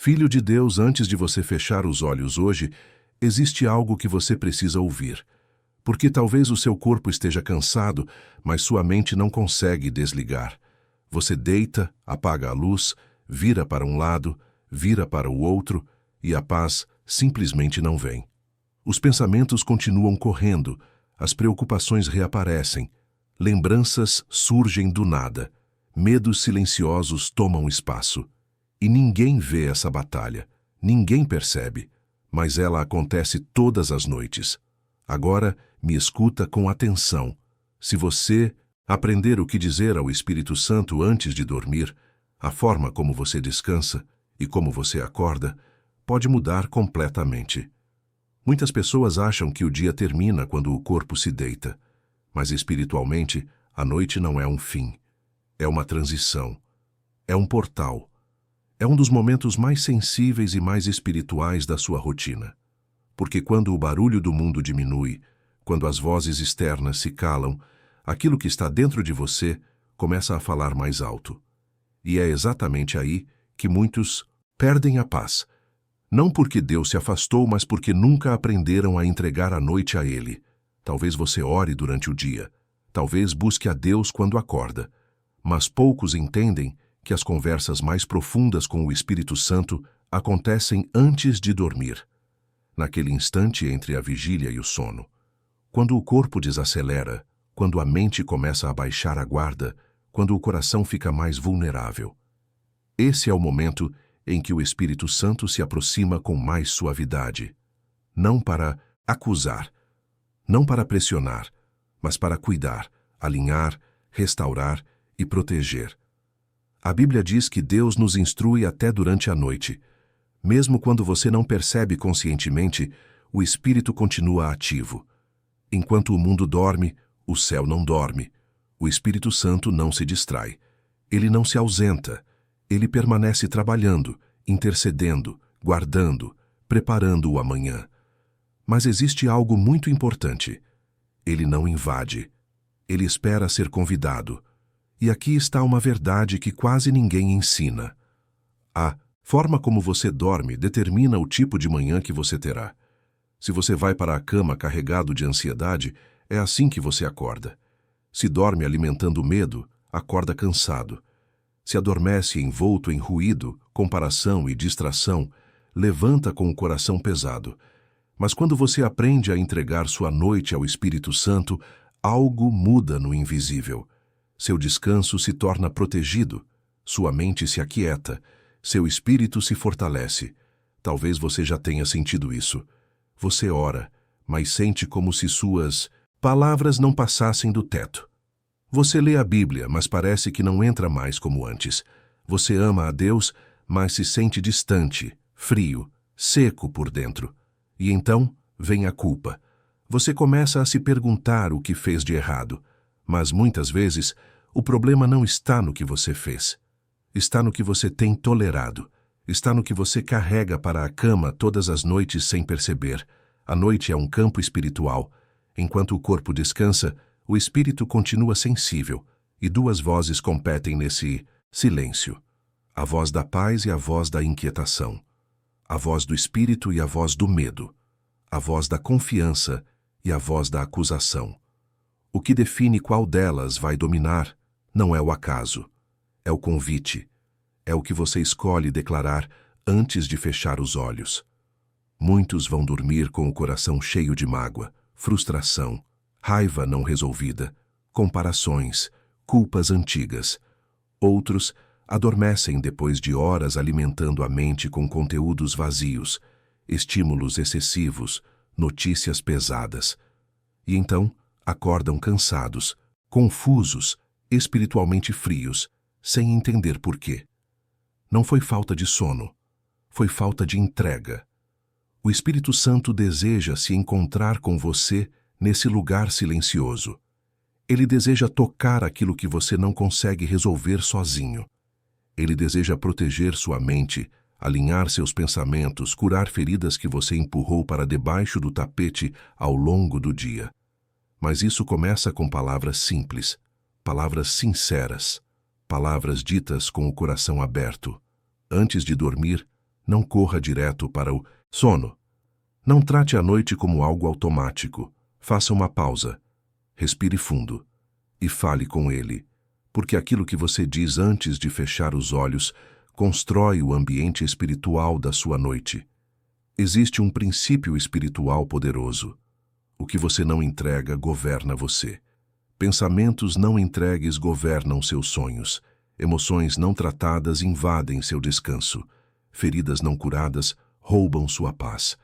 Filho de Deus, antes de você fechar os olhos hoje, existe algo que você precisa ouvir. Porque talvez o seu corpo esteja cansado, mas sua mente não consegue desligar. Você deita, apaga a luz, vira para um lado, vira para o outro, e a paz simplesmente não vem. Os pensamentos continuam correndo, as preocupações reaparecem, lembranças surgem do nada, medos silenciosos tomam espaço. E ninguém vê essa batalha, ninguém percebe, mas ela acontece todas as noites. Agora, me escuta com atenção. Se você aprender o que dizer ao Espírito Santo antes de dormir, a forma como você descansa e como você acorda pode mudar completamente. Muitas pessoas acham que o dia termina quando o corpo se deita, mas espiritualmente, a noite não é um fim. É uma transição. É um portal. É um dos momentos mais sensíveis e mais espirituais da sua rotina. Porque quando o barulho do mundo diminui, quando as vozes externas se calam, aquilo que está dentro de você começa a falar mais alto. E é exatamente aí que muitos perdem a paz. Não porque Deus se afastou, mas porque nunca aprenderam a entregar a noite a Ele. Talvez você ore durante o dia. Talvez busque a Deus quando acorda. Mas poucos entendem que as conversas mais profundas com o Espírito Santo acontecem antes de dormir. Naquele instante entre a vigília e o sono. Quando o corpo desacelera, quando a mente começa a baixar a guarda, quando o coração fica mais vulnerável. Esse é o momento em que o Espírito Santo se aproxima com mais suavidade. Não para acusar, não para pressionar, mas para cuidar, alinhar, restaurar e proteger. A Bíblia diz que Deus nos instrui até durante a noite. Mesmo quando você não percebe conscientemente, o Espírito continua ativo. Enquanto o mundo dorme, o céu não dorme. O Espírito Santo não se distrai. Ele não se ausenta. Ele permanece trabalhando, intercedendo, guardando, preparando o amanhã. Mas existe algo muito importante. Ele não invade. Ele espera ser convidado. E aqui está uma verdade que quase ninguém ensina. A forma como você dorme determina o tipo de manhã que você terá. Se você vai para a cama carregado de ansiedade, é assim que você acorda. Se dorme alimentando medo, acorda cansado. Se adormece envolto em ruído, comparação e distração, levanta com o coração pesado. Mas quando você aprende a entregar sua noite ao Espírito Santo, algo muda no invisível. Seu descanso se torna protegido, sua mente se aquieta, seu espírito se fortalece. Talvez você já tenha sentido isso. Você ora, mas sente como se suas palavras não passassem do teto. Você lê a Bíblia, mas parece que não entra mais como antes. Você ama a Deus, mas se sente distante, frio, seco por dentro. E então vem a culpa. Você começa a se perguntar o que fez de errado. Mas muitas vezes, o problema não está no que você fez. Está no que você tem tolerado. Está no que você carrega para a cama todas as noites sem perceber. A noite é um campo espiritual. Enquanto o corpo descansa, o espírito continua sensível, e duas vozes competem nesse silêncio. A voz da paz e a voz da inquietação. A voz do espírito e a voz do medo. A voz da confiança e a voz da acusação. O que define qual delas vai dominar não é o acaso, é o convite. É o que você escolhe declarar antes de fechar os olhos. Muitos vão dormir com o coração cheio de mágoa, frustração, raiva não resolvida, comparações, culpas antigas. Outros adormecem depois de horas alimentando a mente com conteúdos vazios, estímulos excessivos, notícias pesadas. E então acordam cansados, confusos, espiritualmente frios, sem entender por quê. Não foi falta de sono, foi falta de entrega. O Espírito Santo deseja se encontrar com você nesse lugar silencioso. Ele deseja tocar aquilo que você não consegue resolver sozinho. Ele deseja proteger sua mente, alinhar seus pensamentos, curar feridas que você empurrou para debaixo do tapete ao longo do dia. Mas isso começa com palavras simples, palavras sinceras, palavras ditas com o coração aberto. Antes de dormir, Não corra direto para o sono. Não trate a noite como algo automático. Faça uma pausa. Respire fundo e fale com ele, porque aquilo que você diz antes de fechar os olhos constrói o ambiente espiritual da sua noite. Existe um princípio espiritual poderoso. O que você não entrega governa você. Pensamentos não entregues governam seus sonhos. Emoções não tratadas invadem seu descanso. Feridas não curadas roubam sua paz.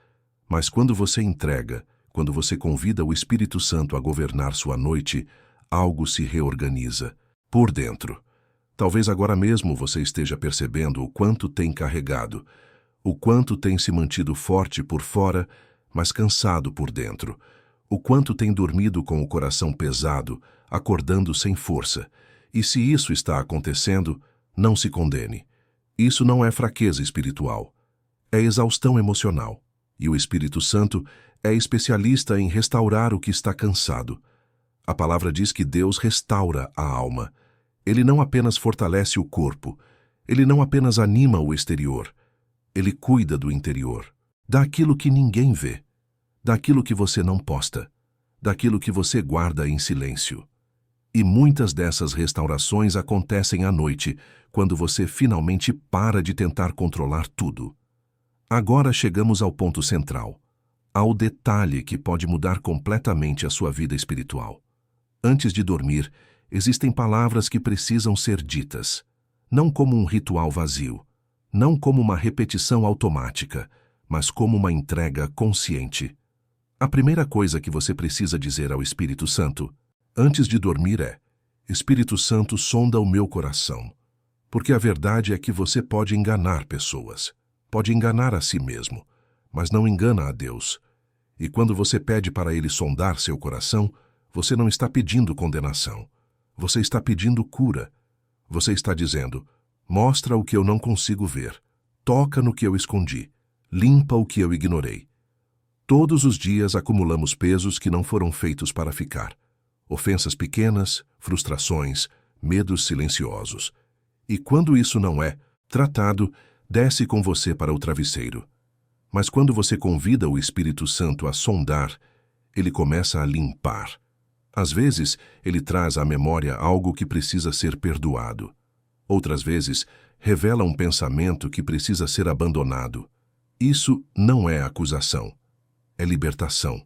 Mas quando você entrega, quando você convida o Espírito Santo a governar sua noite, algo se reorganiza por dentro. Talvez agora mesmo você esteja percebendo o quanto tem carregado, o quanto tem se mantido forte por fora, mas cansado por dentro, o quanto tem dormido com o coração pesado, acordando sem força. E se isso está acontecendo, não se condene. Isso não é fraqueza espiritual, é exaustão emocional. E o Espírito Santo é especialista em restaurar o que está cansado. A palavra diz que Deus restaura a alma. Ele não apenas fortalece o corpo, ele não apenas anima o exterior, ele cuida do interior, daquilo que ninguém vê, daquilo que você não posta, daquilo que você guarda em silêncio. E muitas dessas restaurações acontecem à noite, quando você finalmente para de tentar controlar tudo. Agora chegamos ao ponto central, ao detalhe que pode mudar completamente a sua vida espiritual. Antes de dormir, existem palavras que precisam ser ditas, não como um ritual vazio, não como uma repetição automática, mas como uma entrega consciente. A primeira coisa que você precisa dizer ao Espírito Santo, antes de dormir é: Espírito Santo, sonda o meu coração. Porque a verdade é que você pode enganar pessoas, pode enganar a si mesmo, mas não engana a Deus. E quando você pede para Ele sondar seu coração, você não está pedindo condenação. Você está pedindo cura. Você está dizendo: mostra o que eu não consigo ver, toca no que eu escondi, limpa o que eu ignorei. Todos os dias acumulamos pesos que não foram feitos para ficar. Ofensas pequenas, frustrações, medos silenciosos. E quando isso não é tratado, desce com você para o travesseiro. Mas quando você convida o Espírito Santo a sondar, ele começa a limpar. Às vezes, ele traz à memória algo que precisa ser perdoado. Outras vezes, revela um pensamento que precisa ser abandonado. Isso não é acusação, é libertação.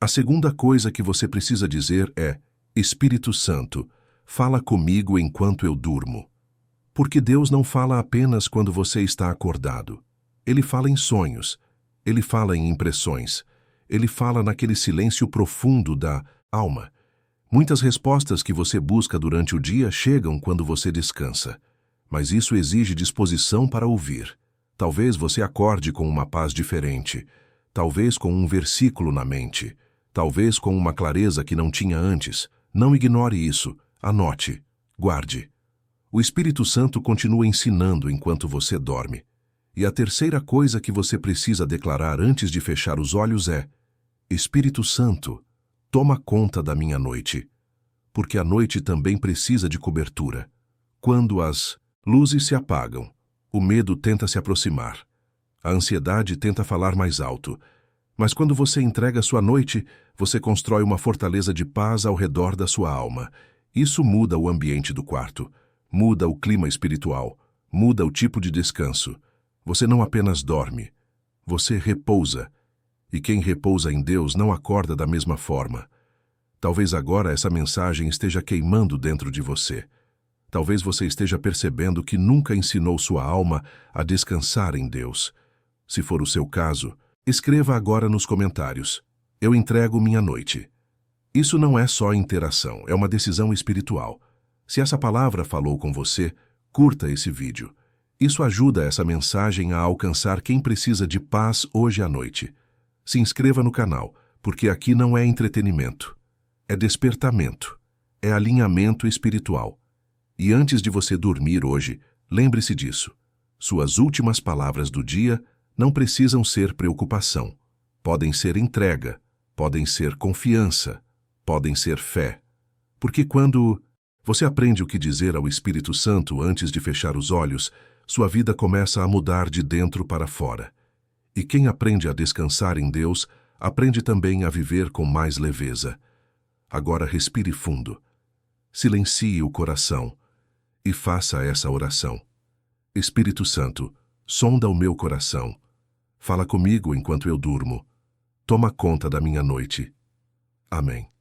A segunda coisa que você precisa dizer é: Espírito Santo, fala comigo enquanto eu durmo. Porque Deus não fala apenas quando você está acordado. Ele fala em sonhos, ele fala em impressões, ele fala naquele silêncio profundo da alma. Muitas respostas que você busca durante o dia chegam quando você descansa, mas isso exige disposição para ouvir. Talvez você acorde com uma paz diferente, talvez com um versículo na mente, talvez com uma clareza que não tinha antes. Não ignore isso, anote, guarde. O Espírito Santo continua ensinando enquanto você dorme. E a terceira coisa que você precisa declarar antes de fechar os olhos é: Espírito Santo, toma conta da minha noite. Porque a noite também precisa de cobertura. Quando as luzes se apagam, o medo tenta se aproximar. A ansiedade tenta falar mais alto. Mas quando você entrega sua noite, você constrói uma fortaleza de paz ao redor da sua alma. Isso muda o ambiente do quarto, muda o clima espiritual, muda o tipo de descanso. Você não apenas dorme, você repousa. E quem repousa em Deus não acorda da mesma forma. Talvez agora essa mensagem esteja queimando dentro de você. Talvez você esteja percebendo que nunca ensinou sua alma a descansar em Deus. Se for o seu caso, escreva agora nos comentários: eu entrego minha noite. Isso não é só interação, é uma decisão espiritual. Se essa palavra falou com você, curta esse vídeo. Isso ajuda essa mensagem a alcançar quem precisa de paz hoje à noite. Se inscreva no canal, porque aqui não é entretenimento. É despertamento. É alinhamento espiritual. E antes de você dormir hoje, lembre-se disso. Suas últimas palavras do dia não precisam ser preocupação. Podem ser entrega, podem ser confiança, podem ser fé. Porque quando você aprende o que dizer ao Espírito Santo antes de fechar os olhos, sua vida começa a mudar de dentro para fora. E quem aprende a descansar em Deus, aprende também a viver com mais leveza. Agora respire fundo, silencie o coração e faça essa oração. Espírito Santo, sonda o meu coração. Fala comigo enquanto eu durmo. Toma conta da minha noite. Amém.